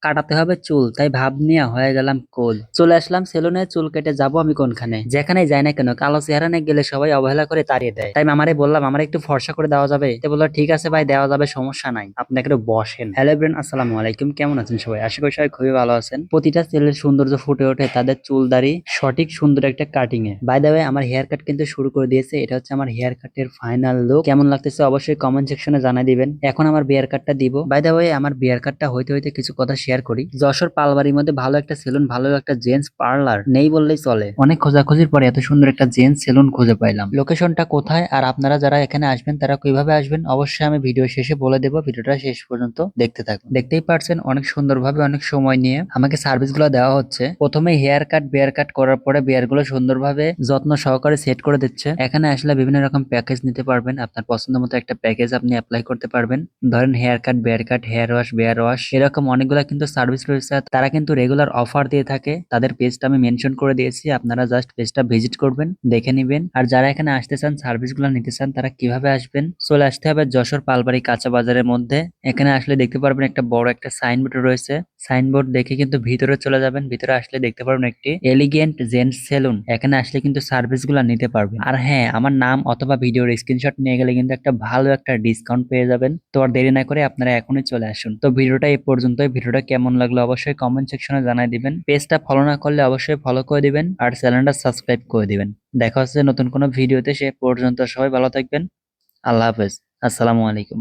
কাটাতে হবে চুল, তাই ভাব নিয়ে হয়ে গেলাম কোল। চলে আসলাম সেলুনে, চুল কেটে যাবো আমি কোনখানে। যেখানে যাই না কেন কালো চেহারা নিয়ে গেলে সবাই অবহেলা করে তাড়িয়ে দেয়। তাই মামারে বললাম আমার একটু ফর্সা করে দেওয়া যাবে? তো বললো ঠিক আছে ভাই, দেওয়া যাবে, সমস্যা নাই, আপনি একটু বসেন। হ্যালো এভরিওয়ান, আসসালামু আলাইকুম, কেমন আছেন সবাই? আশা করি সবাই খুবই ভালো আছেন। প্রতিটা ছেলের সৌন্দর্য ফুটে ওঠে তাদের চুল দাড়ি সঠিক সুন্দর একটা কাটিং এ। বাই দ্য ওয়ে, আমার হেয়ার কাট কিন্তু শুরু করে দিয়েছে। এটা হচ্ছে আমার হেয়ার কাটের ফাইনাল লুক। কেমন লাগতেছে অবশ্যই কমেন্ট সেকশনে জানাই দিবেন। এখন আমার বিয়ার কাটটা দিব। বাই দ্য ওয়ে, আমার বিয়ার কাটটা হইতে হইতে কিছু কথা শেয়ার করি। যশোর পালবাড়ির মধ্যে ভালো একটা সেলুন, ভালো একটা জেন্টস পার্লার নেই বললেই চলে। অনেক খোঁজাখুঁজির পরে এত সুন্দর একটা জেন্টস সেলুন খুঁজে পাইলাম। লোকেশনটা কোথায় আর আপনারা যারা এখানে আসবেন তারা কিভাবে আসবেন অবশ্যই আমি ভিডিও শেষে বলে দেবো। ভিডিওটা শেষ পর্যন্ত দেখতে থাকুন। দেখতেই পারছেন অনেক সুন্দরভাবে অনেক সময় নিয়ে আমাকে সার্ভিস গুলো দেওয়া হচ্ছে। প্রথমে হেয়ার কাট বিয়ার কাট করার পরে বিয়ার গুলো সুন্দরভাবে যত্ন সহকারে সেট করে দিচ্ছে। এখানে আসলে বিভিন্ন রকম প্যাকেজ নিতে পারবেন। আপনার পছন্দ মতো একটা প্যাকেজ আপনি অ্যাপ্লাই করতে পারবেন। ধরেন হেয়ার কাট, বিয়ার কাট, হেয়ার ওয়াশ, বিয়ার ওয়াশ, এরকম অনেকগুলো কিন্তু সার্ভিস রয়েছে। তারা কিন্তু রেগুলার অফার দিয়ে থাকে। তাদের পেজটা আমি মেনশন করে দিয়েছি, আপনারা জাস্ট পেজটা ভিজিট করবেন, দেখে নিবেন। আর যারা এখানে আসতে চান, সার্ভিস গুলো নিতে চান, তারা কিভাবে আসবেন? চলে আসতে হবে যশোর পালবাড়ি কাঁচা বাজারের মধ্যে। এখানে আসলে দেখতে পারবেন একটা বড় একটা সাইনবোর্ড রয়েছে। সাইনবোর্ড দেখে কিন্তু ভিতরে চলে যাবেন। ভিতরে আসলে দেখতে পারবেন একটি এলিগেন্ট জেন্টস সেলুন। এখানে আসলে কিন্তু সার্ভিস গুলো নিতে পারবেন। আর হ্যাঁ, আমার নাম অথবা ভিডিওর স্ক্রিনশট নিয়ে গেলে কিন্তু একটা ভালো একটা ডিসকাউন্ট পেয়ে যাবেন। তো আর দেরি না করে আপনারা এখনই চলে আসুন। তো ভিডিওটা এই পর্যন্তই। ভিডিওটা কেমন লাগলো অবশ্যই কমেন্ট সেকশনে জানাই দিবেন। পেজটা ফলো না করলে অবশ্যই ফলো করে দিবেন আর চ্যানেলটা সাবস্ক্রাইব করে দিবেন। দেখা হচ্ছে নতুন কোনো ভিডিওতে। সে পর্যন্ত সবাই ভালো থাকবেন। আল্লাহ হাফেজ। আসসালামু আলাইকুম।